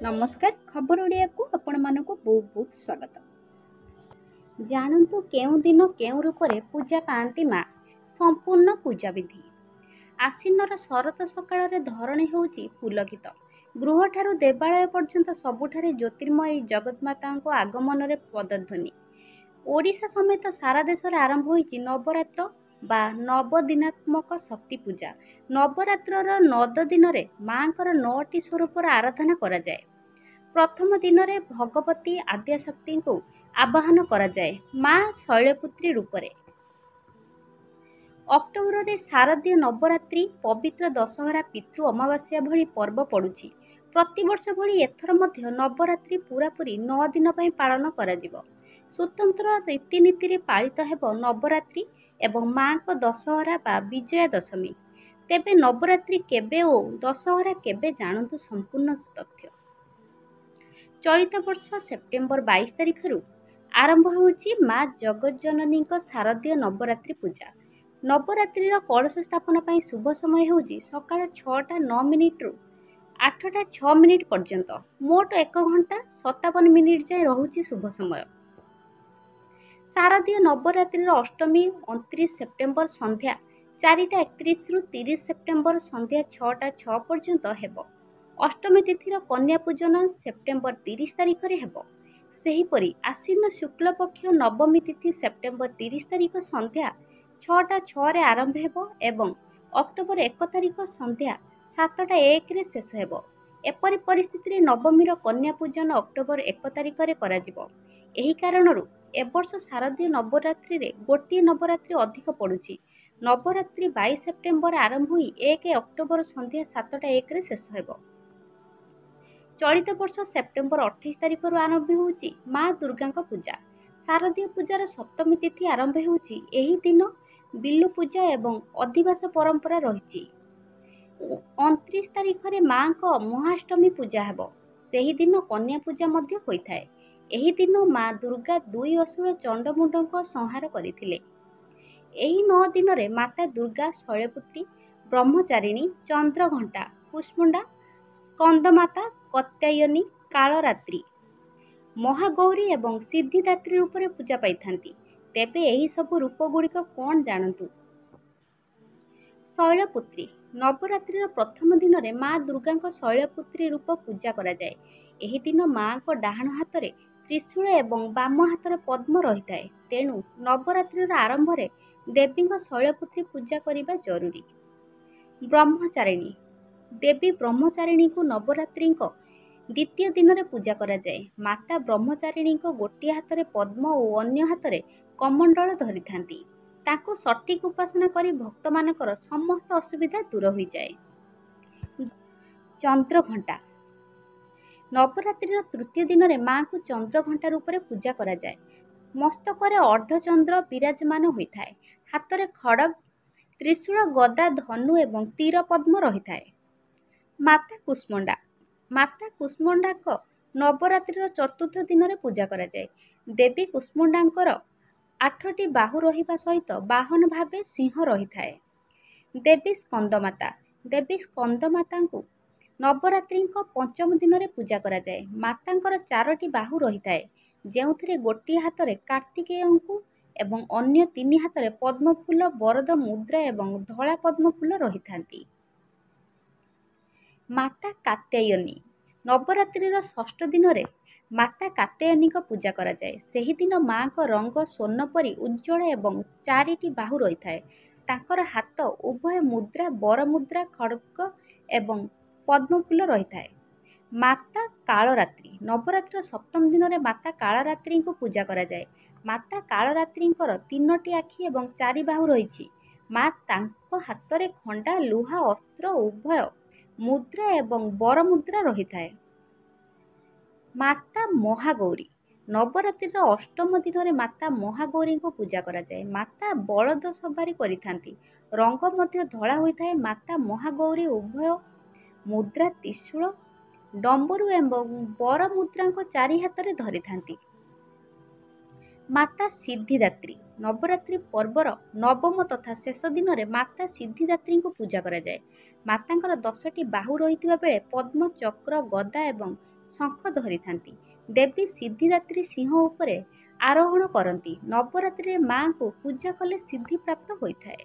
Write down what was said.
नमस्कार खबर ओडिया को आपण मानक बहुत बहुत स्वागत। जानतु केउ दिन केउ रूपरे पूजा पाती माँ संपूर्ण पूजा विधि। आश्विनर शरत सकाळ धरणी होउची पुलकित। गृह ठारू देवालय पर्यंत सबुठारे ज्योतिर्मयी जगन्माता आगमन पदध्वनि। ओडिशा समेत सारा देश में आरंभ होइछि नवरात्र बा नवदिनात्मक शक्ति पूजा। नवरात्रर 9 दिन माँ 9टी स्वरूपर आराधना करा जाए। प्रथम दिन में भगवती आद्याशक्ति को आवाहन करा जाए माँ शैलपुत्री रूपरे। अक्टोबर में शारदीय नवरात्रि पवित्र दशहरा पितृ अमावास्या भली पर्व पड़ुछि। प्रतिवर्ष भली एथर मध्य नवरात्रि पूरापूरी 9 दिन पर पालन करा जिवो। स्वतंत्र रीतिनीति पालित हेब नवरात्रि एवं माँ को दशहरा बा विजया दशमी। तेबे नवरात्रि केबे ओ दशहरा केबे जानतु संपूर्ण तथ्य। चलित वर्ष सेप्टेम्बर 22 तारिख आरंभ होउछि माँ जगज्जननी शारदीय नवरात्रि पूजा। नवरात्रिर कलश स्थापन पर शुभ समय होउछि सकाळ 6:09 रु 8:06 पर्यंत। मोट 1 घंटा 57 मिनिट जाए रहुछि शुभ समय। शारदीय नवरात्रिर अष्टमी 29 सेप्टेम्बर संध्या 4:31 रु 30 सेप्टेम्बर संध्या 6:06 पर्यंत हेब। अष्टमी तिथिर कन्या पूजन सेप्टेम्बर 30 तारिख रे हेब। सेहीपरि आश्विन शुक्ल पक्ष नवमी तिथि सेप्टेम्बर 30 तारिख संध्या 6:06 रे आरंभ हेब एवं अक्टोबर 1 तारिख संध्या 7:01 रे शेष हेब। एपरि परिस्थिति रे नवमीर कन्या पूजन अक्टोबर 1 तारिख रे करा जिवो। एही कारणरू एवर्ष शारदीय नवरात्रि रे गोटिए नवरात्रि अधिक पड़ुछि। नवरात्रि 22 सेप्टेम्बर आरंभ होई 1 अक्टोबर संध्या 7:01 रे शेष हेब। चलित वर्ष सेप्टेम्बर 28 तारिख आरंभ होउछि माँ दुर्गा पूजा। शारदीय पूजार सप्तमी तिथि आरंभ होउछि एही दिन बिल्लु पूजा एवं अधिवास परंपरा रहिछि। 29 तारिख रे माँ को महाअष्टमी पूजा हेब। सेही दिन कन्या पूजा मध्य होइथाय। एही दिन माँ दुर्गा 2 असुर चंडमुंडको संहार करथिले। एही 9 दिन रे माता दुर्गा शैलपुत्री, ब्रह्मचारिणी, चंद्रघंटा, कुष्मुंडा, स्कंदमाता, कात्यायनी, कालरात्रि, महागौरी एवं सिद्धिदात्री रूपरे पूजा पाइथांती। तेबे एही सब रूप गुड़िक कौन जानतु। शैलपुत्री नवरात्रिर प्रथम दिन में माँ दुर्गा शैलपुत्री रूप पूजा करा जाए। एही दिन माँ को डाहाण हाथ में त्रिशूल एवं बाम हाथ में पद्म रही है। तेणु नवरात्रिर आरंभ में देवी शैलपुत्री पूजा करने जरूरी। ब्रह्मचारिणी देवी ब्रह्मचारिणी को नवरात्रि द्वितीय दिन में पूजा करा जाए। माता ब्रह्मचारिणी को गोटे हाथ में पद्म और अन्य हाथ में कमंडल धरी थांती। ताको सटीक उपासना करी भक्त मानकर समस्त असुविधा दूर हो जाए। चंद्रघंटा नवरात्रिर तृतीय दिन में माँ को चंद्रघंटा रूप में पूजा करा जाए। मस्तक अर्धचंद्र विराजमान होता है। हाथ में खड़ग, त्रिशूल, गदा, धनु एवं तीर पद्म रही है। माता कुष्मुंडा माता कुष्मुंडा को नवरात्रिर चतुर्थ दिन में पूजा करा जाए। देवी कुष्मुंडांकर 8टी बाहु रहिबा सहित बाहन भावे सिंह रही है। देवी स्कंदमाता को नवरात्रि पंचम दिन में पूजा करा जाए। मातांकर 4टी बाहु रही है जो गोटे हाथ में कार्तिकेय एवं अन्य 3 हाथ में पद्मफूल, वरद मुद्रा एवं धला पद्मफूल रही थांती। माता कात्यायनी नवरात्रिर षष्ठ दिन में माता कात्यायनी को पूजा करा जाए। सेही दिन माँ को रंग स्वर्ण परी उज्जवल एवं 4टी बाहु रही है। तांकर हाथ उभय मुद्रा, बर मुद्रा, खड्ग एवं पद्मफूल रही है। माता कालरात्रि नवरात्रि सप्तम दिन में माता कालरात्रि को पूजा करा जाए। माता कालरात्रि 3टी आखि एवं 4 बाहु रही। माँ तांको हाथ में खंडा, लुहा, अस्त्र, उभय मुद्रा एवं बर मुद्रा रही है। माता महागौरी नवरात्रिर अष्टम दिन में माता महागौरी को पूजा करा जाए। माता बलद सवारी करिथांती। रंग मध्य धला होता है। माता महागौरी उभय मुद्रा, त्रिशूल, डंबरू एवं बर मुद्रा को 4 हाथ में धरी थांती। माता सिद्धिदात्री नवरात्रि पर्वर नवम तथा शेष दिन में माता सिद्धिदात्री को पूजा करा जाए। मातांकर 10टी बाहु रही बेले पद्म, चक्र, गदा एवं ଶଙ୍ଖ ଧରିଥାନ୍ତି। ଦେବୀ ସିଦ୍ଧିଦାତ୍ରୀ ସିଂହ ଉପରେ ଆରୋହଣ କରନ୍ତି। ନବରାତ୍ରିରେ ମାଙ୍କୁ ପୂଜା କଲେ ସିଦ୍ଧି ପ୍ରାପ୍ତ ହୋଇଥାଏ।